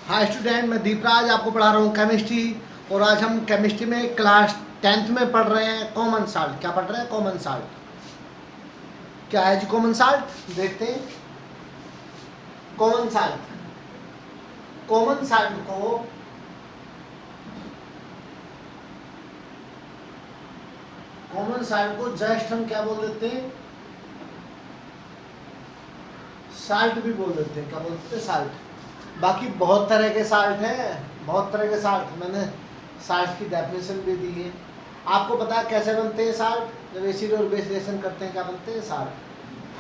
Hi student, मैं दीपराज आपको पढ़ा रहा हूँ केमिस्ट्री। और आज हम केमिस्ट्री में क्लास 10th में पढ़ रहे हैं कॉमन साल्ट। क्या पढ़ रहे हैं? Common salt. क्या है जी कॉमन साल्ट? देखते हैं। कॉमन साल्ट, कॉमन साल्ट को जस्ट हम क्या बोल देते हैं? साल्ट भी बोल देते हैं। क्या बोलते हैं? साल्ट। बाकी बहुत तरह के साल्ट हैं, बहुत तरह के साल्ट। मैंने साल्ट की डेफिनेशन भी दी है। आपको पता है कैसे बनते हैं साल्ट? जब एसिड और बेस रिएक्शन करते हैं क्या बनते हैं? साल्ट।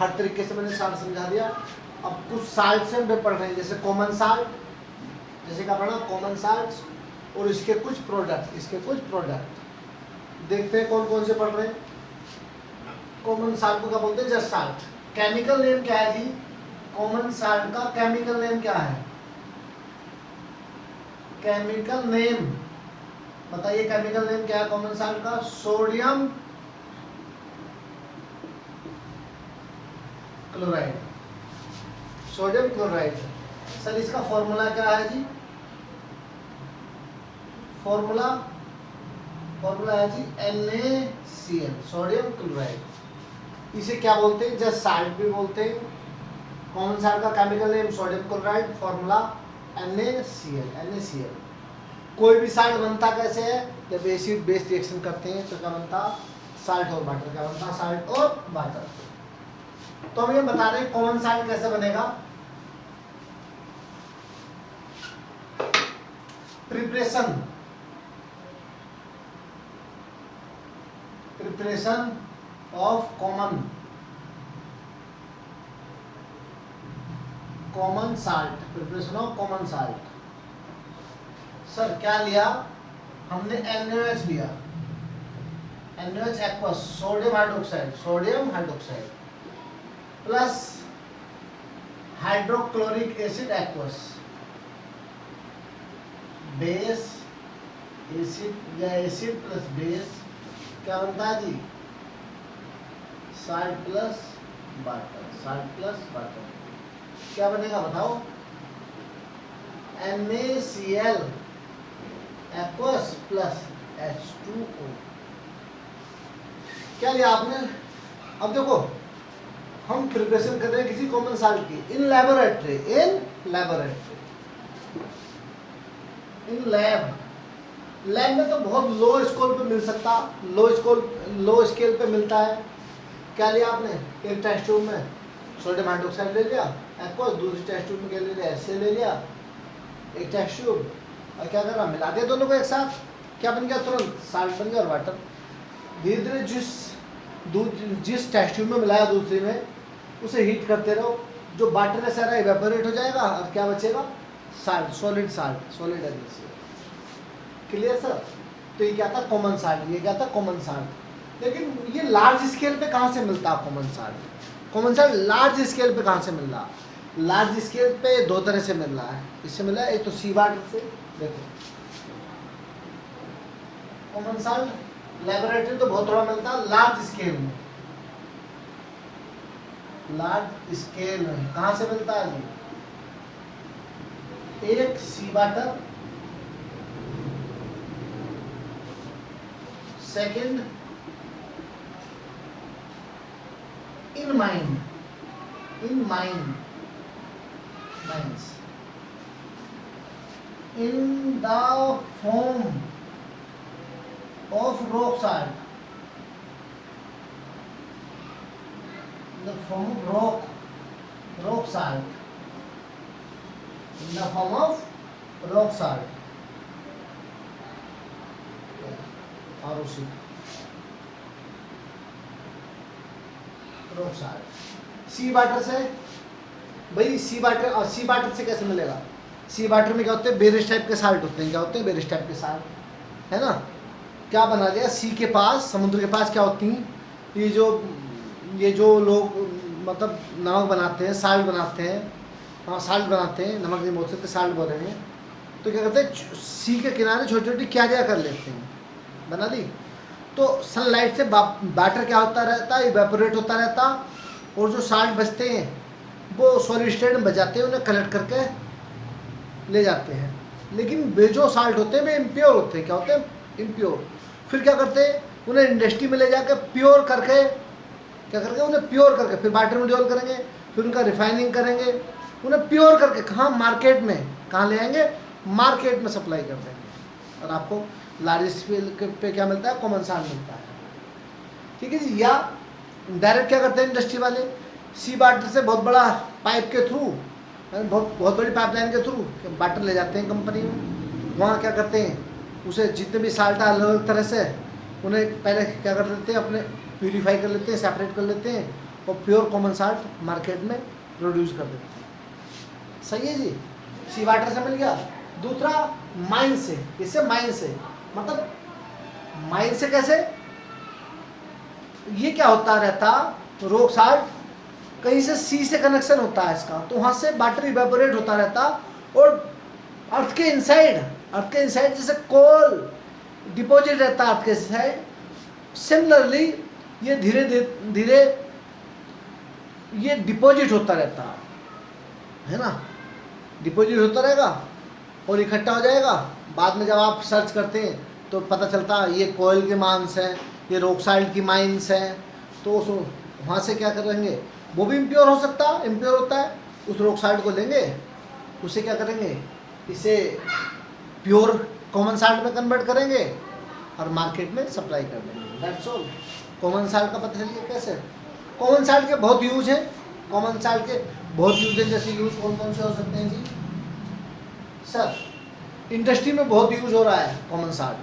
हर तरीके से मैंने साल्ट समझा दिया। अब कुछ साल्ट से हम पढ़ रहे हैं, जैसे कॉमन साल्ट, जैसे क्या पढ़ा? कॉमन साल्ट और इसके कुछ प्रोडक्ट देखते हैं कौन कौन से पढ़ रहे हैं। कॉमन साल्ट को क्या बोलते हैं? Just salt. केमिकल नेम क्या है जी कॉमन साल्ट का? केमिकल नेम क्या है? केमिकल नेम बताइए, केमिकल नेम क्या है कॉमन साल्ट का? Sodium chloride. Sodium chloride. Sir इसका फॉर्मूला क्या है जी? फॉर्मूला है जी NaCl, सोडियम क्लोराइड। इसे क्या बोलते हैं? जस्ट साल्ट भी बोलते हैं। कॉमन साल्ट का chemical name sodium chloride, formula NaCl। कोई भी साल्ट बनता कैसे है? जब एसिड बेस रिएक्शन करते हैं तो क्या बनता? साल्ट और वाटर। क्या बनता? साल्ट और वाटर। तो हम ये बता रहे हैं कॉमन साल्ट कैसे बनेगा। Preparation of common salt. Preparation of common salt. Sir क्या लिया हमने? NaOH लिया, NaOH aqueous, sodium hydroxide plus hydrochloric acid aqueous, base acid या एसिड प्लस बेस क्या बनता है जी? Salt plus water. क्या बनेगा बताओ? NaCl aqueous plus H2O। क्या लिया आपने? अब देखो हम प्रिपरेशन कर रहे हैं किसी कॉमन साल्ट की इन लैब में तो बहुत लो स्केल पे मिल सकता, लो स्केल पे मिलता है। क्या लिया आपने? एक टेस्ट ट्यूब में सोडियम हाइड्रोक्साइड ले लिया एक्वस, दूसरी टेस्ट ट्यूब में क्या ले लिया? HCl ले लिया, एक टेस्ट ट्यूब, और क्या कर रहा? मिला दिया दोनों को एक साथ। क्या बन गया? तुरंत साल्ट बन गया और वाटर। धीरे धीरे जिस टेस्ट ट्यूब में मिलाया दूसरी में, उसे हीट करते रहो। जो वाटर है सारा इवेपोरेट हो जाएगा और क्या बचेगा? Salt, solid addition. Clear sir? तो ये क्या था? Common salt. ये क्या था? Common salt. लेकिन ये लार्ज स्केल पे कहाँ से मिलता है common salt? Common salt large scale पे कहाँ से मिल रहा? लार्ज स्केल पे दो तरह से मिल रहा है। इससे मिला है, एक तो सी वाटर से। देखो कॉमन साल्ट लेबोरेटरी तो बहुत थोड़ा मिलता है, लार्ज स्केल में कहाँ से मिलता है जी? एक sea water, second in mines in the form of rock salt, in the form of rock salt, in the form of rock salt, ROC, rock salt। C water से भाई, सी वाटर से कैसे मिलेगा? सी वाटर में क्या होते हैं? बेरिस टाइप के साल्ट होते हैं। क्या होते हैं? बेरिस टाइप के साल्ट, है ना? क्या बना दिया? सी के पास, समुद्र के पास क्या होती हैं? ये जो लोग मतलब नमक बनाते हैं, साल्ट बनाते हैं, हाँ साल्ट बनाते हैं, नमक नहीं बोल सकते, साल्ट बोल रहे हैं। तो क्या करते हैं? सी के किनारे छोटी छोटी क्यारियाँ कर लेते हैं, बना दी। तो सनलाइट से वाटर क्या होता रहता है? इवेपोरेट होता रहता, और जो साल्ट बचते हैं वो सॉलिड स्टेट में बचाते हैं, उन्हें कलेक्ट करके ले जाते हैं, लेकिन वे जो साल्ट होते हैं वे इम्प्योर होते हैं। क्या होते हैं? इम्प्योर। फिर क्या करते हैं? उन्हें इंडस्ट्री में ले जाकर प्योर करके, क्या करके उन्हें प्योर करके फिर वाटर में डिसॉल्व करेंगे, फिर उनका रिफाइनिंग करेंगे, उन्हें प्योर करके कहाँ? मार्केट में। कहाँ ले आएंगे? मार्केट में सप्लाई कर देंगे, और आपको लार्ज स्केल पे क्या मिलता है? कॉमन साल्ट मिलता है। ठीक है जी। या डायरेक्ट क्या करते हैं इंडस्ट्री वाले? सी वाटर से बहुत बड़ा पाइप के थ्रू, बहुत बड़ी पाइपलाइन के थ्रू वाटर ले जाते हैं कंपनी में। वहाँ क्या करते हैं? उसे जितने भी साल्ट अलग अलग तरह से, उन्हें पहले क्या कर देते हैं? अपने प्यूरीफाई कर लेते हैं, सेपरेट कर लेते हैं, और प्योर कॉमन साल्ट मार्केट में प्रोड्यूस कर देते हैं। सही है जी। सी वाटर से मिल गया। दूसरा माइन से। इससे माइन से मतलब माइन से कैसे? ये क्या होता रहता? रॉक साल्ट कहीं से सी से कनेक्शन होता है इसका, तो वहां से वाटर इवेपोरेट होता रहता, और अर्थ के इनसाइड जैसे कोल डिपॉजिट रहता है अर्थ के साइड, सिमिलरली ये धीरे धीरे ये डिपॉजिट होता रहता है ना, डिपॉजिट होता रहेगा और इकट्ठा हो जाएगा। बाद में जब आप सर्च करते हैं तो पता चलता है ये कोयल के माइंस हैं, ये रॉक साल्ट की माइंस हैं, तो उस वहाँ से क्या करेंगे? वो भी इम्प्योर हो सकता, इम्प्योर होता है, उस रॉक साल्ट को लेंगे, उसे क्या करेंगे? इसे प्योर कॉमन साल्ट में कन्वर्ट करेंगे और मार्केट में सप्लाई कर देंगे। That's all. कॉमन साल्ट का पता चलिए कैसे। कॉमन साल्ट के बहुत यूज हैं, कॉमन साल्ट के बहुत यूज हैं। जैसे यूज कौन कौन से हो सकते हैं जी? सर, इंडस्ट्री में बहुत यूज हो रहा है कॉमन साल्ट।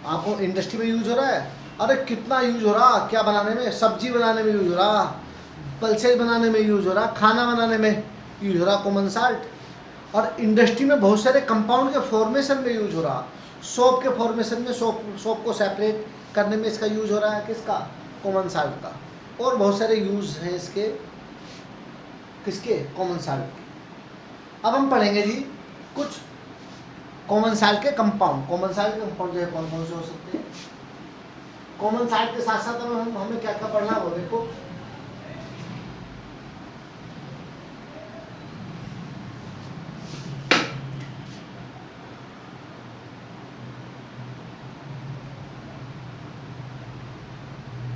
आपको इंडस्ट्री में यूज हो रहा है? अरे कितना यूज हो रहा, क्या बनाने में? सब्जी बनाने में यूज हो रहा, पल्सेज बनाने में यूज हो रहा, खाना बनाने में यूज हो रहा कॉमन साल्ट। और इंडस्ट्री में बहुत सारे कंपाउंड के फॉर्मेशन में यूज हो रहा। सोप के फॉर्मेशन में, सोप को सेपरेट करने में इसका यूज हो रहा है। किसका? कॉमन साल्ट का। और बहुत सारे यूज हैं इसके, किसके? कॉमन साल्ट के। अब हम पढ़ेंगे जी कुछ कॉमन साल्ट के कंपाउंड। कॉमन साल्ट के कंपाउंड जो है कौन कौन से हो सकते हैं? कॉमन साल्ट के साथ साथ हमें क्या क्या पढ़ना है वो देखो।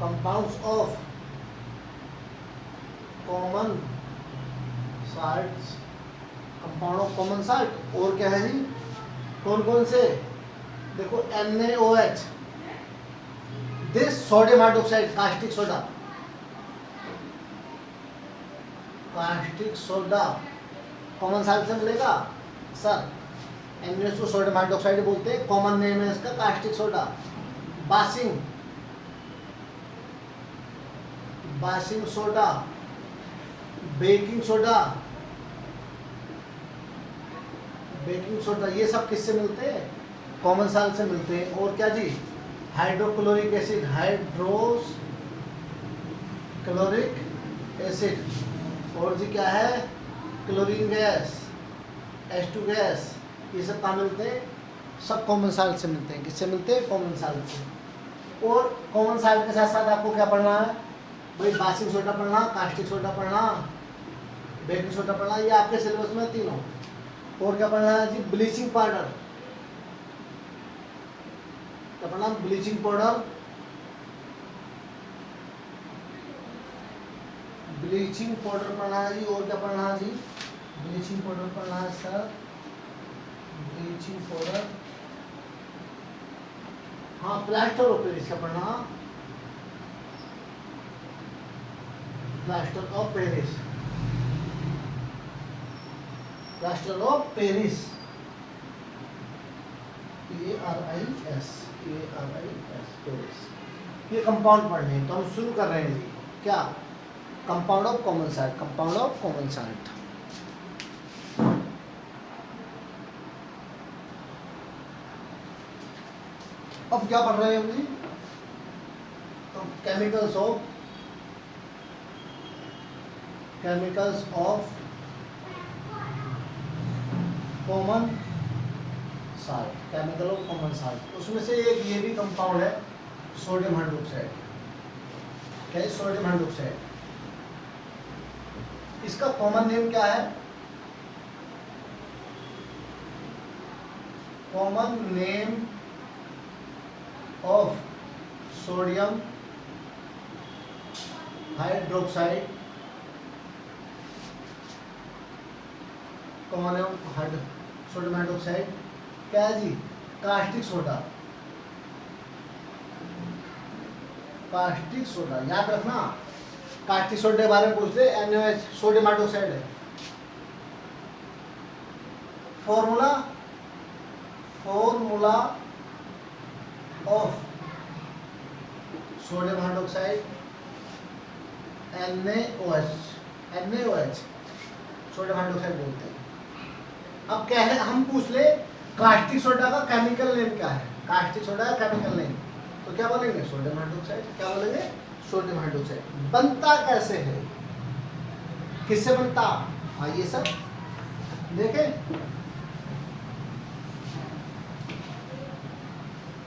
Compounds of common salts, compound of common salt. और क्या है जी? कौन कौन से? देखो NaOH, this sodium hydroxide, caustic soda, caustic soda common salt से मिलेगा सर। NaOH को सोडियम हाइड्रोक्साइड बोलते हैं, कॉमन नेम है इसका कास्टिक सोडा। बासिंग सोडा, बेकिंग सोडा, ये सब किससे मिलते हैं? कॉमन साल्ट से मिलते हैं। और क्या जी? Hydrochloric acid, chloric acid. और जी क्या है? Chlorine gas, H2 gas. ये सब कहाँ मिलते हैं? सब कॉमन साल्ट से मिलते हैं। किससे मिलते हैं? कॉमन साल्ट से। और कॉमन साल्ट के साथ साथ आपको क्या पढ़ना है भाई? बासिंग सोडा पढ़ना, कास्टिक सोडा पढ़ना, बेकिंग सोडा पढ़ना, ये आपके सिलेबस में तीनों। और क्या पढ़ना है जी? ब्लीचिंग पाउडर, क्या पढ़ना? ब्लीचिंग पाउडर, ब्लीचिंग पाउडर पढ़ना है जी। और क्या पढ़ना है जी? ब्लीचिंग पाउडर पढ़ना है सर, ब्लीचिंग पाउडर। हाँ, प्लास्टर ऑफ पेरिस का पढ़ना, plaster of Paris, plaster of Paris, PARIS, Paris. ये कंपाउंड पढ़ने हैं, तो हम शुरू कर रहे हैं जी। क्या? Compound of common salt, compound of common salt. अब क्या पढ़ रहे हैं हम जी? तो chemicals of common salt, chemical of common salt. उसमें से एक ये भी कंपाउंड है सोडियम हाइड्रोक्साइड। क्या है? Sodium hydroxide. इसका कॉमन नेम क्या है? Common name of sodium hydroxide, common name sodium hydroxide क्या है जी? Caustic soda. कास्टिक सोडा याद रखना, कास्टिक सोडा के बारे में पूछ ले, NaOH सोडियम हाइड्रोक्साइड है। Formula of sodium hydroxide NaOH sodium hydroxide बोलते हैं। अब क्या है, हम पूछ ले कास्टिक सोडा का केमिकल नेम क्या है? कास्टिक सोडा का केमिकल नेम तो क्या बोलेंगे? Sodium hydroxide. क्या बोलेंगे? Sodium hydroxide. बनता कैसे है, किससे बनता? आइए सब देखें।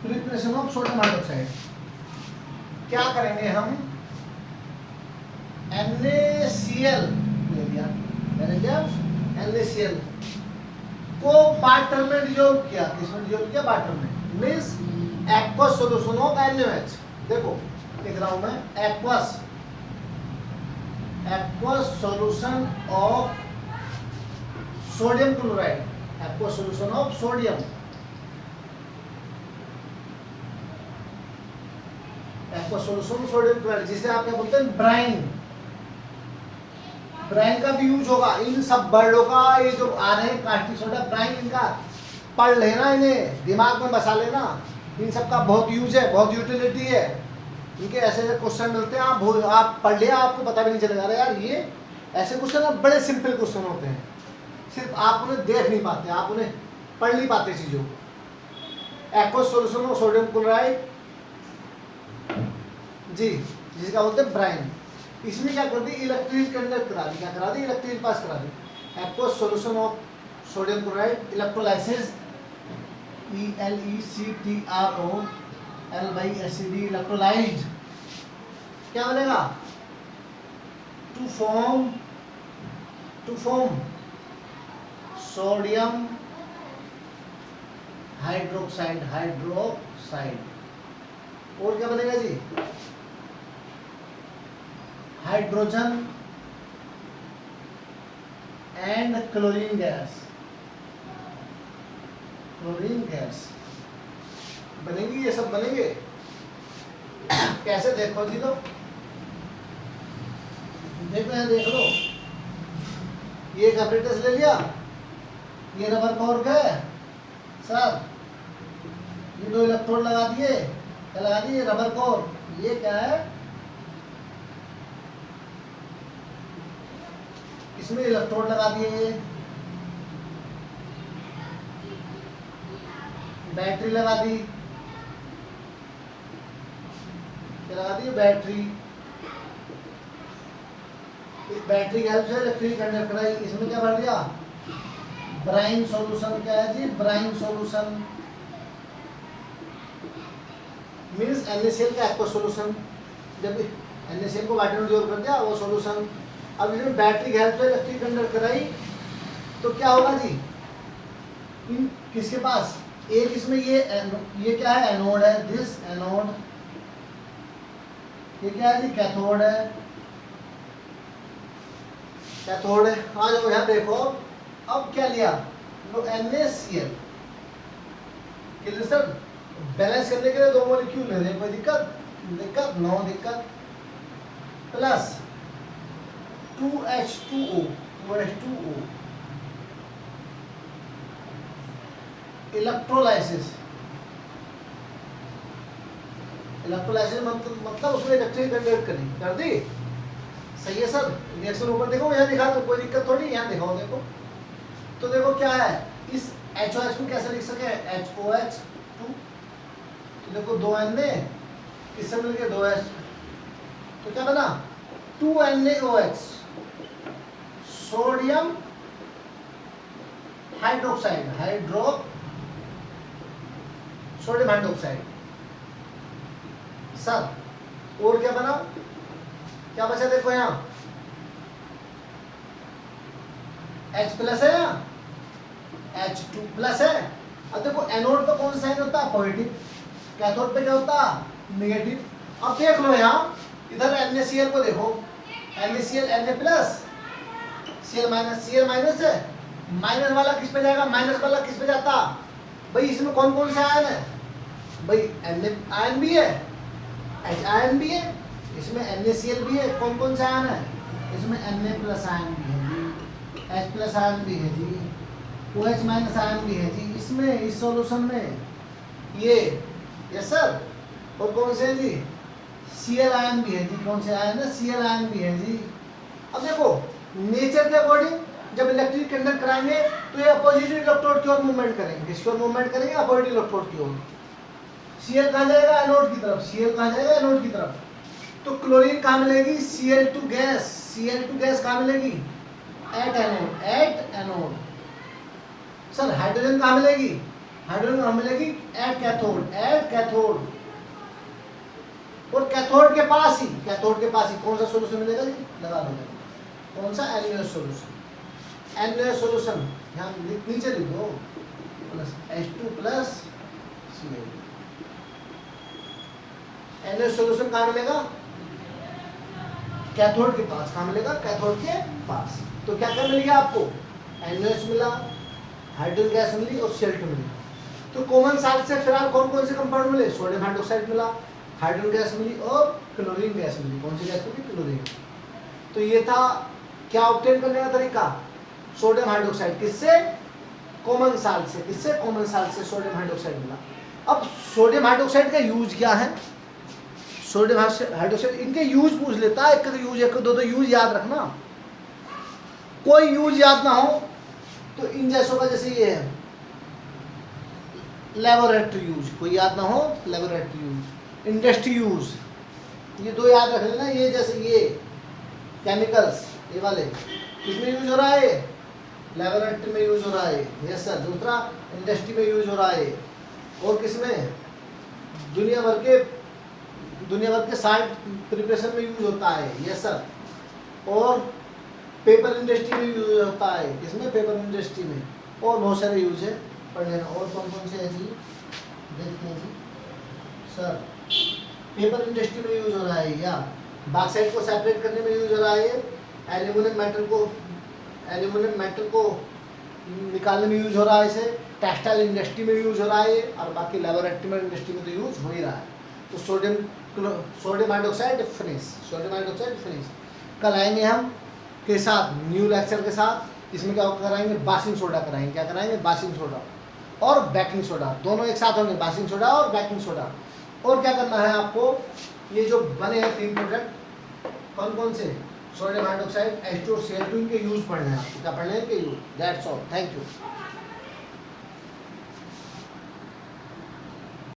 प्रिपरेशन ऑफ सोडियम हाइड्रोक्साइड क्या करेंगे हम? NaCl ले लिया, मैंने क्या NaCl को वाटर में डिजोल्व किया। किसमें डिजोल्व किया? वाटर में। Means aqueous solution of NaOH। देखो लिख रहा हूं मैं, aqueous solution of sodium chloride, aqueous solution of sodium, aqueous solution of sodium chloride, जिसे आप क्या बोलते हैं? ब्राइन। ब्राइन का भी यूज होगा इन सब वर्डों का। ये जो आ रहे हैं कास्टिक सोडा, ब्राइन, इनका पढ़ लेना, इन्हें दिमाग में बसा लेना। इन सब का बहुत यूज है, बहुत यूटिलिटी है। इनके ऐसे ऐसे क्वेश्चन मिलते हैं, आप पढ़ लिया, आपको पता भी नहीं चलेगा। अरे यार ये ऐसे क्वेश्चन बड़े सिंपल क्वेश्चन होते हैं, सिर्फ आप उन्हें देख नहीं पाते, आप उन्हें पढ़ नहीं पाते चीजों को। Aqueous solution of sodium chloride जी, जिसका बोलते हैं ब्राइन। इसमें क्या कर दी? इलेक्ट्रिक कंडक्ट करा दी। क्या करा दी? इलेक्ट्रिक पास करा दी। Aqueous solution of sodium chloride, electrolysis, ELECTROL/SCD, electrolysed. क्या बनेगा? To form sodium hydroxide. और क्या बनेगा जी? हाइड्रोजन एंड क्लोरीन गैस बनेगी। ये सब बनेंगे कैसे? देखो जी, तो देखो यहाँ देख लो, ये एक apparatus ले लिया, ये रबर कॉर्क है सर, ये दो इलेक्ट्रोड लगा दिए, क्या लगा दिए? Rubber cork. ये क्या है? इसमें इलेक्ट्रोड लगा दिए, बैटरी लगा दी, क्या लगा दी? बैटरी। इस बैटरी की हेल्प से इलेक्ट्रिक कंडक्ट कराई। इसमें क्या भर दिया? Brine solution. क्या है जी? ब्राइन सॉल्यूशन मीन्स NaCl का एक्वस सॉल्यूशन। जब NaCl को वाटर में डिसॉल्व कर दिया, वो सॉल्यूशन। अब इसमें बैटरी की हेल्प से इलेक्ट्रिक कंडक्ट कराई तो क्या होगा जी? इन किसके पास? एक इसमें ये क्या है? एनोड है, दिस एनोड। ये क्या है जी? कैथोड है, कैथोड है। आ जाओ यहाँ देखो, अब क्या लिया? NaCl सर बैलेंस करने के लिए दो मॉलिक्यूल ले रहे हैं, कोई दिक्कत नो दिक्कत। प्लस 2H2O इलेक्ट्रोलाइसिस मतलब उसमें इलेक्ट्रिक कंडक्ट कर दी। सही है सर। रिएक्शन ऊपर देखो, यहाँ दिखा दो, कोई दिक्कत थोड़ी, यहाँ दिखाओ। देखो तो देखो क्या है, इस HOH को कैसे लिख सके? HOH2। तो देखो 2 Na, इससे मिलके 2H, तो क्या बना? 2 NaOH sodium hydroxide, sodium hydroxide sir. और क्या बना? क्या बचा? देखो यहाँ H+ है, यहाँ H2+ है, अब देखो एनोड पे कौन सा साइन होता है, पॉजिटिव, कैथोड पे क्या होता है, नेगेटिव। अब देख लो यहाँ इधर NaCl को देखो, NaCl Na plus Cl minus है, माइनस वाला किस पे जाएगा, माइनस वाला किस पे जाता भाई, इसमें कौन कौन से आयन है भाई, Na आयन भी है, H आयन भी है, इसमें NaCl भी है, कौन कौन से आयन है, इसमें Na प्लस आयन भी है जी, H प्लस आयन भी है जी, OH माइनस आयन भी है जी, इसमें इस सॉल्यूशन में ये, यस सर। और कौन से है जी, Cl आयन भी है जी, कौन से आयन है, Cl आयन भी है जी। अब देखो नेचर के अकॉर्डिंग जब इलेक्ट्रिक कंडक्ट कराएंगे तो ये अपोजिट इलेक्ट्रोड की ओर मूवमेंट करेंगे, किसकी ओर मूवमेंट करेंगे, अपोजिट इलेक्ट्रोड की ओर। Cl कहाँ जाएगा, एनोड की तरफ, Cl कहाँ जाएगा, एनोड की तरफ। तो क्लोरीन कहाँ मिलेगी, Cl2 गैस, Cl2 गैस कहाँ मिलेगी, at anode, at anode. Sir hydrogen कहाँ मिलेगी, हाइड्रोजन कहाँ मिलेगी, एट कैथोड, एट कैथोड। और कैथोड के पास ही, कैथोड के पास ही कौन सा सॉल्यूशन मिलेगा जी, लगा दो, कौन सा, NaOH सॉल्यूशन, NaOH सॉल्यूशन यहाँ नीचे लिख दो, plus H2 plus Cl। NaOH solution कहाँ मिलेगा, कैथोड के पास, कहाँ मिलेगा, कैथोड के पास। तो क्या क्या मिल गया आपको, NaOH मिला, हाइड्रोजन गैस मिली और Cl2 मिली। तो कॉमन साल्ट से फिलहाल कौन कौन से कंपाउंड मिले, सोडियम हाइड्रोक्साइड मिला, हाइड्रोजन गैस मिली और क्लोरीन गैस मिली। कौन सी गैस मिली, क्लोरीन। तो ये था क्या ऑब्टेन करने का तरीका, सोडियम हाइड्रोक्साइड किससे, कॉमन साल्ट से, किससे, कॉमन साल्ट से सोडियम हाइड्रोक्साइड मिला। अब सोडियम हाइड्रोक्साइड का यूज क्या है, सोडियम हाइड्रोक्साइड, इनके यूज पूछ लेता है, एक तो यूज, एक दो यूज याद रखना, कोई यूज याद ना हो तो इन जैसों का, जैसे ये है लेबोरेटरी यूज, कोई याद ना हो, लेबोरेटरी यूज, इंडस्ट्री यूज, ये दो याद रख लेना। ये जैसे ये केमिकल्स, ये वाले किसमें यूज हो रहा है, लेबोरेटरी में यूज हो रहा है, यस सर। दूसरा इंडस्ट्री में यूज हो रहा है, और किसमें, दुनिया भर के साल्ट प्रिपरेशन में यूज होता है, यस सर। और पेपर इंडस्ट्री में यूज होता है, किसमें, पेपर इंडस्ट्री में। और बहुत सारे यूज है, पढ़ लेना। और कौन कौन से है जी, देखते हैं जी सर। पेपर इंडस्ट्री में यूज हो रहा है, या बॉक्साइट को सेपरेट करने में यूज हो रहा है, एल्यूमिनियम मेटल को निकालने में यूज हो रहा है, इसे टेक्सटाइल इंडस्ट्री में यूज हो रहा है, और बाकी लेबोरेटरी में, इंडस्ट्री में तो यूज हो ही रहा है। तो sodium hydroxide finish, sodium hydroxide finish. कल आएंगे हम के साथ, न्यू लेक्चर के साथ। इसमें क्या कराएंगे, बासिंग सोडा कराएंगे, क्या कराएंगे, बासिंग सोडा और बेकिंग सोडा, दोनों एक साथ होंगे, बासिंग सोडा और बेकिंग सोडा। और क्या करना है आपको, ये जो बने हैं तीन प्रोडक्ट, कौन कौन से, सोडियम हाइड्रोक्साइड, H2 और Cl2, इनके यूज पढ़ने हैं आपको, क्या पढ़ने हैं, इनके use. That's all, thank you.